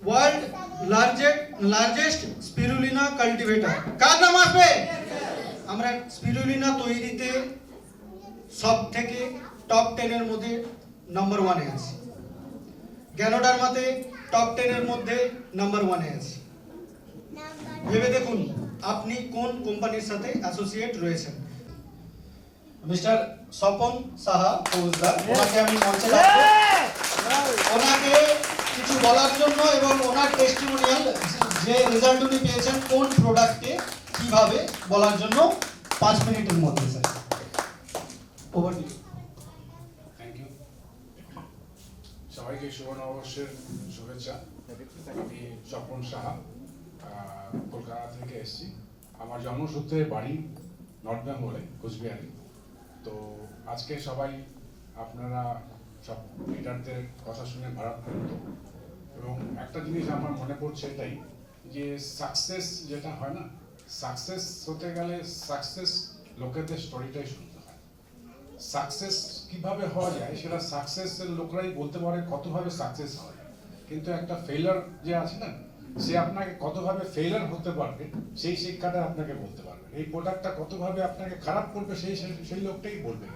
World largest spirulina cultivator. কার নাম আসবে? আমরা স্পিরুলিনা তৈরিতে সব থেকে টপ 10 এর মধ্যে নাম্বার 1 এ আছি। গ্যানোডার্মাতে টপ 10 এর মধ্যে নাম্বার 1 এ আছি। ভেবে দেখুন আপনি কোন কোম্পানির সাথে অ্যাসোসিয়েট রয়েছেন। মিস্টার স্বপন সাহা ফৌজদার, ওনাকে আমি মঞ্চে ডাকবো ওনাকে কিছু বলার জন্য এবং ওনার টেস্টিমোনিয়াল যে রেজাল্ট উনি পেয়েছেন কোন প্রোডাক্টে কিভাবে বলার জন্য 5 মিনিটের মধ্যে। Sir over to you. Thank you. সবাইকে শুভ নববর্ষের শুভেচ্ছা। আমি স্বপন সাহা, কলকাতা থেকে এসেছি। আমার জন্মসূত্রে বাড়ি নর্থ বেঙ্গলে, কোচবিহারে। তো আজকে সবাই আপনারা সব লিডারদের কথা শুনে ভারাক্রান্ত, এবং একটা জিনিস আমার মনে পড়ছে এটাই যে সাকসেস যেটা হয় না, সাকসেস হতে গেলে সাকসেস লোকেদের স্টোরিটাই শুনতে হয়। সাকসেস কিভাবে হওয়া যায় সেটা সাকসেসের লোকরাই বলতে পারে কতভাবে সাকসেস হয়, কিন্তু একটা ফেলার যে আছে না, সে আপনাকে কতভাবে ফেলার হতে পারবে সেই শিক্ষাটা আপনাকে বলতে পারবে। এই প্রোডাক্টটা কতভাবে আপনাকে খারাপ করবে সেই লোকটাই বলবে,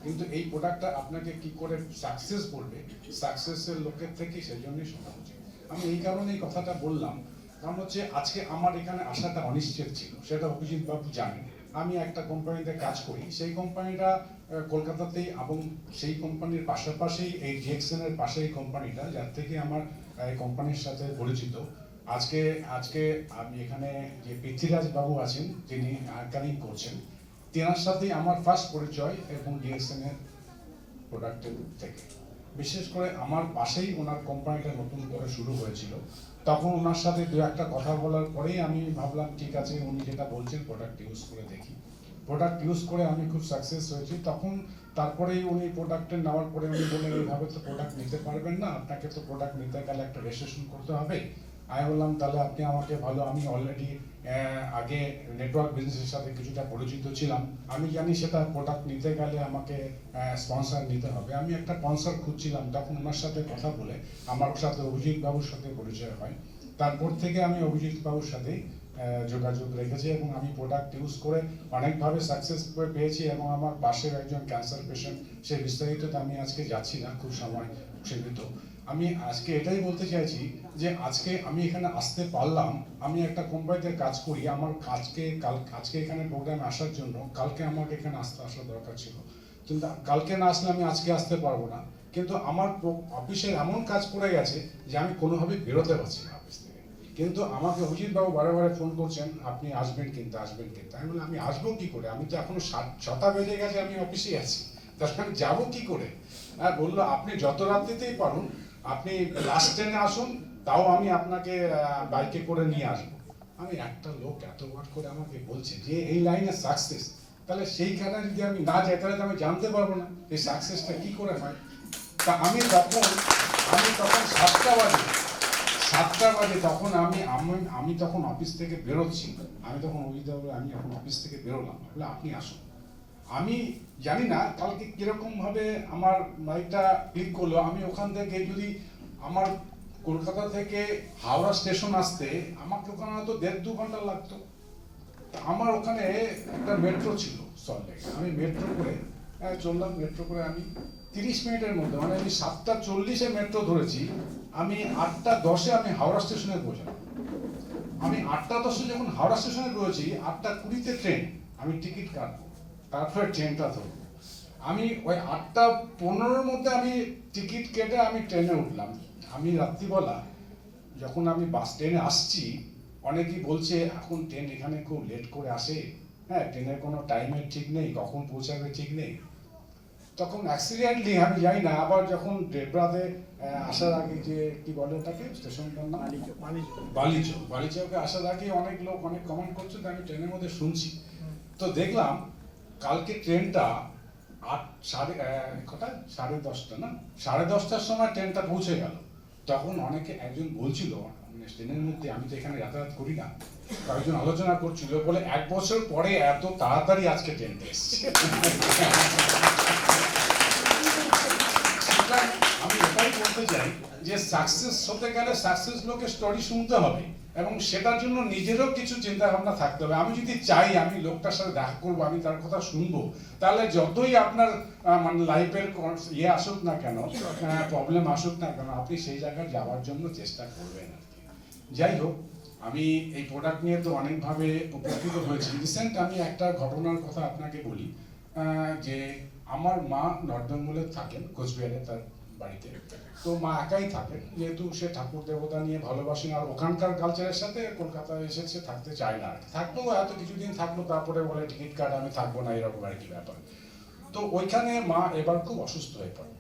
কিন্তু এই প্রোডাক্টটা আপনাকে কি করে সাকসেস করবে সাকসেসের লোকের থেকে সেই জন্যই শোনা উচিত। আমি এই কারণে এই কথাটা বললাম, কারণ হচ্ছে আজকে আমার এখানে আসাটা অনিশ্চিত ছিল, সেটা অভিজিৎ বাবু জানেন। আমি একটা কোম্পানিতে কাজ করি, সেই কোম্পানিটা কলকাতাতেই, এবং সেই কোম্পানির পাশাপাশি এই ডিএক্সএন এর পাশে এই কোম্পানিটা, যার থেকে আমার এই কোম্পানির সাথে পরিচিত। আজকে আমি এখানে যে পৃথ্বীরাজ বাবু আছেন, যিনি আর্কানিং করছেন, তেনার সাথেই আমার ফার্স্ট পরিচয়, এবং ডিএক্সএন এর প্রোডাক্টের থেকে। বিশেষ করে আমার পাশেই ওনার কোম্পানিটা নতুন করে শুরু হয়েছিল, তখন ওনার সাথে দু একটা কথা বলার পরেই আমি ভাবলাম ঠিক আছে, উনি যেটা বলছেন প্রোডাক্ট ইউজ করে দেখি। প্রোডাক্ট ইউজ করে আমি খুব সাকসেস হয়েছি। তখন তারপরেই উনি প্রোডাক্টে নেওয়ার পরে উনি বললেন এইভাবে তো প্রোডাক্ট নিতে পারবেন না, আপনাকে তো প্রোডাক্ট নিতে গেলে একটা রেজিস্ট্রেশন করতে হবে। আমি বললাম তাহলে আপনি আমাকে ভালো, আমি অলরেডি আগে নেটওয়ার্ক বিজনেসের সাথে কিছুটা পরিচিত ছিলাম, আমি জানি সেটা প্রোডাক্ট নিতে গেলে আমাকে স্পন্সর নিতে হবে। আমি একটা স্পন্সর খুঁজছিলাম, তখন ওনার সাথে কথা বলে আমার সাথে অভিজিৎ বাবুর সাথে পরিচয় হয়। তারপর থেকে আমি অভিজিৎ বাবুর সাথে যোগাযোগ রেখেছি, এবং আমি প্রোডাক্ট ইউজ করে অনেকভাবে সাকসেস পেয়েছি। এবং আমার পাশের একজন ক্যান্সার পেশেন্ট, সে বিস্তারিত আমি আজকে যাচ্ছি না, খুব সময় সীমিত। আমি আজকে এটাই বলতে চাইছি যে আজকে আমি এখানে আসতে পারলাম। আমি একটা কোম্পানিতে কাজ করি, আমার আজকে এখানে প্রোগ্রামে আসার জন্য কালকে আমাকে এখানে আসা দরকার ছিল, কিন্তু কালকে না আসলে আমি আজকে আসতে পারবো না। কিন্তু আমার অফিসের এমন কাজ পড়ে গেছে যে আমি কোনোভাবে বেরোতে পারছি না অফিস থেকে, কিন্তু আমাকে অভিজিৎ বাবু বারে ফোন করছেন, আপনি আসবেন কিন্তু। আমি বললাম আমি আসবো কি করে, আমি তো এখনো 6টা বেজে গেছে, আমি অফিসেই আছি, তাহলে আমি যাবো কি করে? বললো আপনি যত রাত্রিতেই পারুন আপনি লাস্ট ট্রেনে আসুন, তাও আমি আপনাকে বাইকে করে নিয়ে আসবো। আমি একটা লোক এতবার করে আমাকে বলছে যে এই লাইনে সাকসেস, তাহলে সেইখানে যদি আমি না যাই তাহলে তো আমি জানতে পারবো না এই সাকসেসটা কি করে হয়। তা আমি তখন 7টা বাজে তখন আমি তখন অফিস থেকে বেরোচ্ছি। আমি তখন আমি এখন অফিস থেকে বেরোলাম, বলে আপনি আসুন। আমি জানি না কালকে কিরকম ভাবে আমার বাইকটা ক্লিক করলো। আমি ওখান থেকে যদি আমার কলকাতা থেকে হাওড়া স্টেশন আসতে আমাকে ওখানে হয়তো 1.5-2 ঘন্টা লাগতো। আমার ওখানে একটা মেট্রো ছিল সল্টলেকে, আমি মেট্রো করে চললাম। মেট্রো করে আমি 30 মিনিটের মধ্যে, মানে আমি 7:40-এ মেট্রো ধরেছি, আমি 8:10-এ আমি হাওড়া স্টেশনে পৌঁছালাম। আমি 8:10-এ যখন হাওড়া স্টেশনে পৌঁছি, 8:20-তে ট্রেন, আমি টিকিট কাটবো, তারপরে ট্রেনটা ধরবো। আমি ওই 8:15-এর মধ্যে আমি টিকিট কেটে আমি ট্রেনে উঠলাম। আমি রাত্রিবেলা যখন আমি বাস ট্রেনে আসছি, অনেকেই বলছে এখন ট্রেন এখানে খুব লেট করে আসে, হ্যাঁ ট্রেনের কোনো টাইমের ঠিক নেই, কখন পৌঁছাবে ঠিক নেই। তখন অ্যাক্সিডেন্টলি আমি যাই না, আবার যখন ডেবরাতে আসার আগে যে কি বলে ওটাকে স্টেশনটার নাম বালিচকে আসার আগে অনেক লোক অনেক কমেন্ট করছে, তো আমি ট্রেনের মধ্যে শুনছি। তো দেখলাম কালকে ট্রেনটা 10:30 সময় ট্রেনটা পৌঁছে গেল। তখন একজন বলছিল, ট্রেনের মধ্যে, আমি তো এখানে যাতায়াত করি না, কয়েকজন আলোচনা করছিল, বলে 1 বছর পরে এত তাড়াতাড়ি আজকে ট্রেনটা এসছে। আমি এটাই বলতে চাই যে সাকসেস হতে গেলে সাকসেস লোকের স্টোরি শুনতে হবে এবং সেটার জন্য নিজেরও কিছু চিন্তা ভাবনা থাকতে হবে। আমি যদি চাই আমি লোকটার সাথে দেখা করবো, আমি তার কথা শুনবো, তাহলে যতই আপনার মানে লাইফের ইয়ে আসুক না কেন, প্রবলেম আসুক না কেন, আপনি সেই জায়গায় যাওয়ার জন্য চেষ্টা করবেন আর কি। যাই হোক, আমি এই প্রোডাক্ট নিয়ে তো অনেকভাবে উপকৃত হয়েছি। রিসেন্ট আমি একটা ঘটনার কথা আপনাকে বলি, যে আমার মা নর্থ বেঙ্গলে থাকেন, কোচবিহারে তার বাড়িতে। তো মা একাই থাকেন, যেহেতু সে ঠাকুর দেবতা নিয়ে ভালোবাসেন আর ওখানকার কালচারের সাথে কলকাতায় এসেছে, থাকতে চায় না আর কি। থাকলো হয়তো কিছুদিন থাকলো, তারপরে বলে টিকিট কার্ড আমি থাকবো না, এরকম আর কি ব্যাপার। তো ওইখানে মা এবার খুব অসুস্থ হয়ে পড়ে।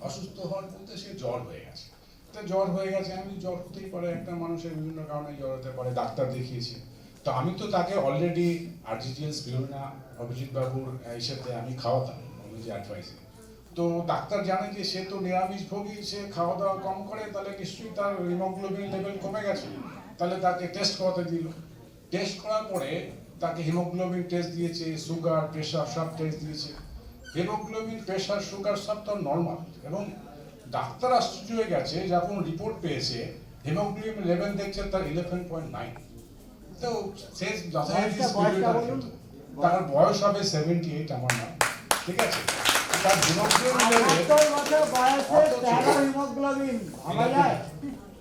অসুস্থ হওয়ার বলতে সে জ্বর হয়ে গেছে। তো জ্বর হয়ে গেছে, আমি জ্বর হতেই পারে, একটা মানুষের বিভিন্ন কারণে জ্বর হতে পারে, ডাক্তার দেখিয়েছি। তো আমি তো তাকে অলরেডি আরজিজিএল স্পিরুলিনা অভিজিৎ বাবুর হিসেবে আমি খাওয়াতাম অভিজিৎ অ্যাডভাইসে। তো ডাক্তার জানে যে সে তো নিরামিষ ভোগী, সে খাওয়া দাওয়া কম করে, তাহলে নিশ্চয়ই তার হিমোগ্লোবিন লেভেল কমে গেছে। তাহলে তাকে টেস্ট করাতে দিল। টেস্ট করার পরে তাকে হিমোগ্লোবিন টেস্ট দিয়েছে, সুগার, প্রেশার সব টেস্ট দিয়েছে। হিমোগ্লোবিন, প্রেশার, সুগার সব তো নর্মাল। এবং ডাক্তার আশ্চর্য হয়ে গেছে, যখন রিপোর্ট পেয়েছে হিমোগ্লোবিন লেভেল দেখছে তার 11.9। তো সে যথারীতি স্পিরিটাল কিন্তু তার বয়স হবে 78 আমার না, ঠিক আছে। তার হিমোগ্লোবিন লেভেল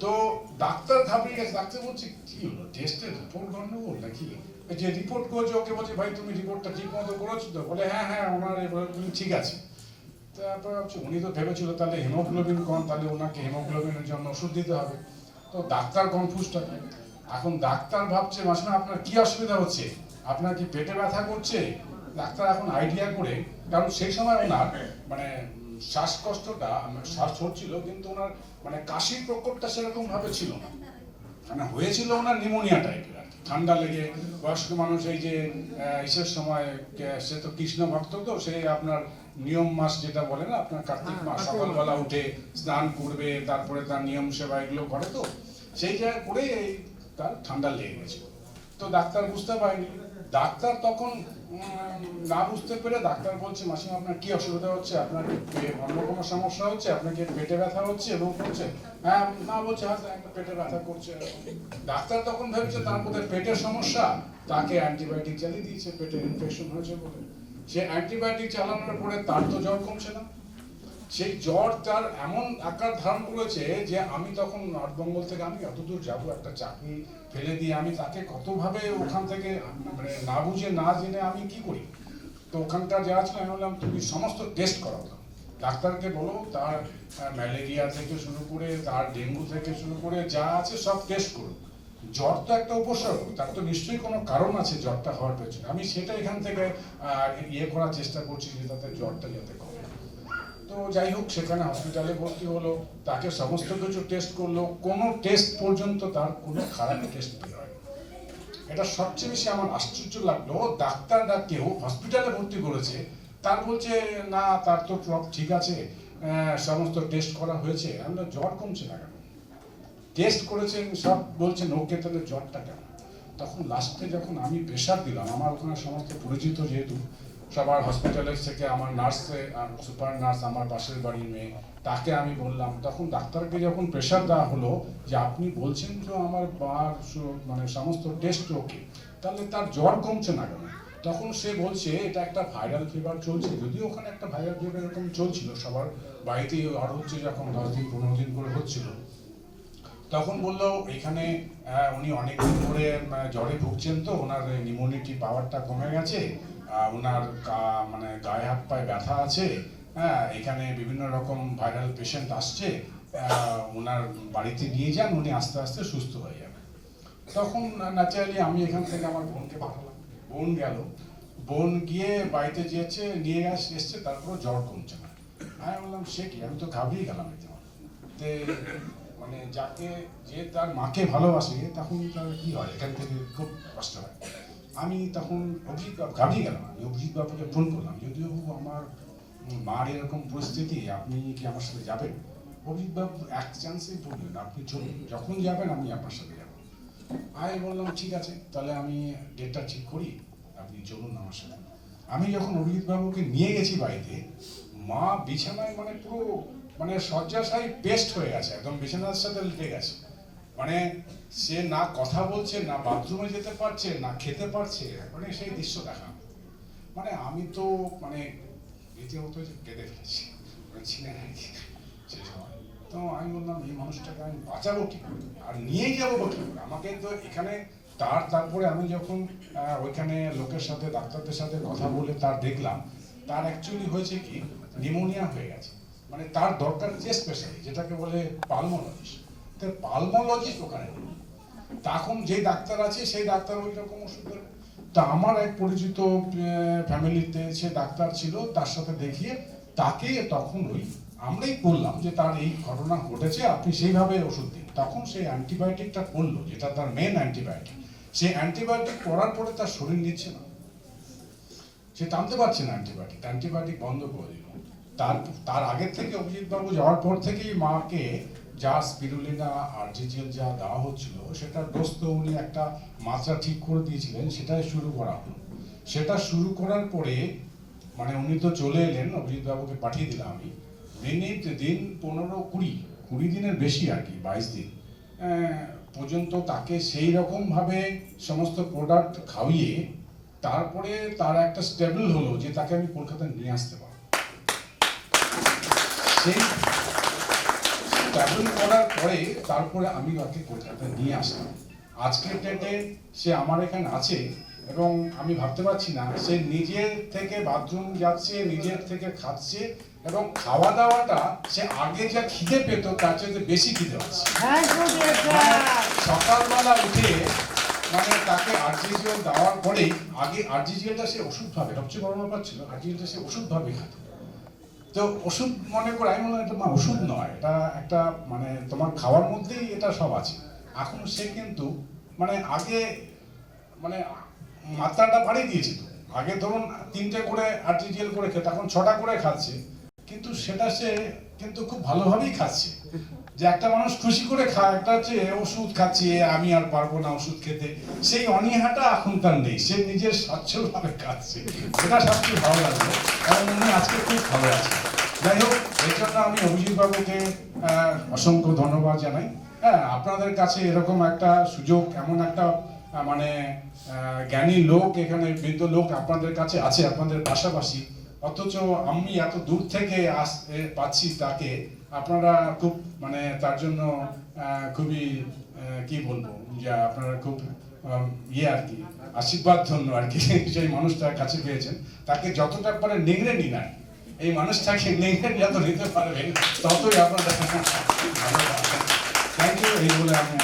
তো ডাক্তার ঘাবড়ে গেছে। ডাক্তার বলছে কি হলো, টেস্টের রিপোর্ট গন্ডগোল নাকি? যে রিপোর্ট করেছে ওকে বলছে ভাই তুমি রিপোর্টটা ঠিক মতো করেছো তো? বলে হ্যাঁ হ্যাঁ ওনার ঠিক আছে। তারপর ভাবছি উনি তো ভেবেছিল তাহলে হিমোগ্লোবিন কম, তাহলে ওনাকে হিমোগ্লোবিনের জন্য ওষুধ দিতে হবে। তো ডাক্তার কনফিউজ থাকে। এখন ডাক্তার ভাবছে মাসিমা আপনার কি অসুবিধা হচ্ছে, আপনার কি পেটে ব্যথা করছে? ডাক্তার এখন আইডিয়া করে, কারণ সেই সময় ওনার মানে শ্বাসকষ্টটা, শ্বাস হচ্ছিল কিন্তু ওনার মানে কাশির প্রকোপটা সেরকম ভাবে ছিল না, মানে হয়েছিল ওনার নিউমোনিয়া টাইপের আর কি, ঠান্ডা লেগে। বয়স্ক মানুষ এই যে ইসের সময়, সে তো কৃষ্ণ ভক্ত, তো সে আপনার নিয়ম মাস যেটা বলে না আপনার কার্তিক মাস, সকালবেলা উঠে স্নান করবে, তারপরে তার নিয়ম সেবা এগুলো করে, তো সেই জায়গায় করে তার ঠান্ডা লেগে গেছে। তো ডাক্তার বুঝতে পারেনি। ডাক্তার তখন না বুঝতে পেরে ডাক্তার বলছে মাসিমা আপনার কি অসুবিধা হচ্ছে, আপনার কি অন্য কোনো সমস্যা হচ্ছে, আপনার কি পেটে ব্যথা হচ্ছে এবং করছে? হ্যাঁ না, বলছে হ্যাঁ পেটে ব্যথা করছে। ডাক্তার তখন ভেবেছে তার মধ্যে পেটের সমস্যা, তাকে অ্যান্টিবায়োটিক চালিয়ে দিয়েছে, পেটের ইনফেকশন হয়েছে বলে। সে অ্যান্টিবায়োটিক চালানোর পরে তার তো জ্বর কমছে না। সেই জ্বর তার এমন আকার ধারণ করেছে যে আমি তখন নর্থ বেঙ্গল থেকে আমি অতদূর যাবো, একটা চাকরি ফেলে দিয়ে আমি তাকে কতভাবে ওখান থেকে মানে না বুঝে না জেনে আমি কি করি। তো ওখানকার যারা ছিল আমি বললাম তুমি সমস্ত টেস্ট করাও, ডাক্তারকে বলো তার ম্যালেরিয়া থেকে শুরু করে তার ডেঙ্গু থেকে শুরু করে যা আছে সব টেস্ট করো। জ্বর তো একটা উপসর্গ, তার তো নিশ্চয়ই কোনো কারণ আছে জ্বরটা হওয়ার পেছনে। আমি সেটা এখান থেকে ইয়ে করার চেষ্টা করছি যে তাতে জ্বরটা যাতে কমে। তো যাই হোক, সেখানে হসপিটালে ভর্তি হলো, তাকে সমস্ত কিছু টেস্ট করলো, কোনো টেস্ট পর্যন্ত তার কোনো খারাপ টেস্ট বের হয়। এটা সবচেয়ে বেশি আমার আশ্চর্য লাগলো, ডাক্তাররা কেউ হসপিটালে ভর্তি করেছে, তার বলছে না তার তো সব ঠিক আছে, সমস্ত টেস্ট করা হয়েছে, আমরা জ্বর কমছে না কেন? টেস্ট করেছেন সব বলছেন ওকে, তাহলে জ্বরটা কেন? তখন লাস্টে যখন আমি প্রেশার দিলাম, আমার ওখানে সমস্ত পরিচিত যেহেতু সবার হসপিটালের থেকে আমার নার্সে, সুপার নার্স আমার পাশের বাড়ির মেয়ে, তাকে আমি বললাম, তখন ডাক্তারকে যখন প্রেশার দেওয়া হলো যে আপনি বলছেন তো আমার মানে সমস্ত টেস্ট ওকে, তাহলে তার জ্বর কমছে না কেন? তখন সে বলছে এটা একটা ভাইরাল ফিভার চলছে, যদিও ওখানে একটা ভাইরাল ফিভার এরকম চলছিল, সবার বাড়িতেই আর হচ্ছে, যখন 10 দিন 15 দিন করে হচ্ছিল। তখন বললো এখানে উনি অনেকদিন ধরে জ্বরে ভুগছেন, তো ওনার ইমিউনিটি পাওয়ারটা কমে গেছে, ওনার মানে গায়ে হাত পায়ে ব্যথা আছে, হ্যাঁ এখানে বিভিন্ন রকম ভাইরাল পেশেন্ট আসছে, ওনার বাড়িতে নিয়ে যান, উনি আস্তে আস্তে সুস্থ হয়ে যাবে। তখন ন্যাচারালি আমি এখান থেকে আমার বোনকে পাঠালাম, বোন গেল, বোন গিয়ে বাড়িতে যেয়েছে, নিয়ে এসছে, তারপর জ্বর কমছে না। আমি বললাম সে কি, আমি তো ঘাবড়িয়ে গেলাম একদম। মানে যাকে যে তার মাকে ভালোবাসে তখন তার কি হয়, এখান থেকে খুব কষ্ট হয়। আমি তখন অভিজিৎ বাবু ঘাবড়িয়ে গেলাম, আমি অভিজিৎ বাবুকে ফোন করলাম, যদিও আমার মার এরকম পরিস্থিতি, আপনি কি আমার সাথে যাবেন? অভিজিৎ বাবু এক চান্সেই বললেন আপনি চলুন, যখন যাবেন আমি আপনার সাথে যাবো। আমি বললাম ঠিক আছে, তাহলে আমি ডেটটা ঠিক করি, আপনি চলুন আমার সাথে। আমি যখন অভিজিৎ বাবুকে নিয়ে গেছি বাড়িতে, মা বিছানায় মানে পুরো মানে শয্যাশায়ী পেস্ট হয়ে গেছে, একদম বিছানার সাথে লেগে গেছে। মানে সে না কথা বলছে, না বাথরুমে যেতে পারছে, না খেতে পারছে, মানে সেই দৃশ্য দেখা। মানে আমি তো মানে রীতিমতো যে কেঁদে ফেলেছি, মানে ছিলেন আর কি সেই সময়। তো আমি বললাম এই মানুষটাকে আমি বাঁচাবো কি করে, আর নিয়ে যাবো কি করে, আমাকে তো এখানে তারপরে আমি যখন ওইখানে লোকের সাথে, ডাক্তারদের সাথে কথা বলে তার দেখলাম তার অ্যাকচুয়ালি হয়েছে কি নিউমোনিয়া হয়ে গেছে। মানে তার দরকার চেস্ট স্পেশালিস্ট, যেটাকে বলে পালমোলজিস্ট। তো পালমোলজিস্ট ওখানে নেই। তখন যে ডাক্তার আছে সেই ডাক্তার ওই রকম ওষুধ দেবে। তা আমার এক পরিচিত ফ্যামিলিতে সে ডাক্তার ছিল, তার সাথে দেখিয়ে তাকে তখন আমরাই বললাম যে তার এই ঘটনা ঘটেছে, আপনি সেইভাবে ওষুধ দিন। তখন সেই অ্যান্টিবায়োটিকটা করলো, যেটা তার মেন অ্যান্টিবায়োটিক। সেই অ্যান্টিবায়োটিক করার পরে তার শরীর নিচ্ছে না, সে টানতে পারছে না অ্যান্টিবায়োটিক বন্ধ করে দিল। তার আগের থেকে অভিজিৎ বাবু যাওয়ার পর থেকেই মাকে যা স্পিরুলিনা আরজিজিএল যা দেওয়া হচ্ছিল, সেটা ডোজ তো উনি একটা মাত্রা ঠিক করে দিয়েছিলেন, সেটাই শুরু করা হলো। সেটা শুরু করার পরে মানে উনি তো চলে এলেন, অভিজিৎ বাবুকে পাঠিয়ে দিলাম আমি। দিন 15-20 দিনের বেশি আর কি, 22 দিন পর্যন্ত তাকে সেই রকম ভাবে সমস্ত প্রোডাক্ট খাওয়িয়ে তারপরে তার একটা স্টেবল হলো যে তাকে আমি কলকাতায় নিয়ে আসতে পারবো। সেই স্টেবল করার পরে তারপরে আমি তাকে কলকাতায় নিয়ে আসলাম। আজকের ডেটে সে আমার এখানে আছে এবং আমি ভাবতে পারছি না, সে নিজের থেকে বাথরুম যাচ্ছে, নিজের থেকে খাচ্ছে, এবং খাওয়া দাওয়াটা সে আগে যা খিদে পেত তার চাইতে বেশি খিদে পাচ্ছে। সকালবেলা উঠে মানে তাকে আরজিজিএল দেওয়ার পরেই, আগে আরজিজিএলটা সে ওষুধ ভাবে, সবচেয়ে বড় ব্যাপার ছিল আরজিজিএলটা সে ওষুধ ভাবে খেত। তো ওষুধ মনে করে আমি মনে হয় এটা ওষুধ নয়, এটা একটা মানে তোমার খাওয়ার মধ্যেই এটা সব আছে। এখন সে কিন্তু মানে আগে মানে মাত্রাটা বাড়িয়ে দিয়েছিল। আগে ধরুন 3টে করে আরটিজিএল করে খেত, এখন 6টা করে খাচ্ছে। কিন্তু সেটা সে কিন্তু খুব ভালোভাবেই খাচ্ছে। যে একটা মানুষ খুশি করে খায়, একটা হচ্ছে ওষুধ খাচ্ছে আমি আর পারবো না ওষুধ খেতে, সেই অনীহাটা এখন তার নেই, সে নিজের সচ্ছলভাবে খাচ্ছে। সেটা সবচেয়ে ভালো লাগলো এবং উনি আজকে খুব ভালো আছে। যাই হোক, এই জন্য আমি অভিজিৎ বাবুকে অসংখ্য ধন্যবাদ জানাই। হ্যাঁ, আপনাদের কাছে এরকম একটা সুযোগ, এমন একটা মানে জ্ঞানী লোক, এখানে বৃদ্ধ লোক আপনাদের কাছে আছে, আপনাদের পাশাপাশি, অথচ আমি এত দূর থেকে পাচ্ছি তাকে। আপনারা খুব মানে তার জন্য খুবই কি বলবো, যে আপনারা খুব আর কি আশীর্বাদ ধন্য আর কি, সেই মানুষটার কাছে পেয়েছেন। তাকে যতটা পারে নেংড়ে নিন, আর এই মানুষটাকে নেংড়ে যত নিতে পারবেন ততই আপনারা। Thank you. এই বলে আমি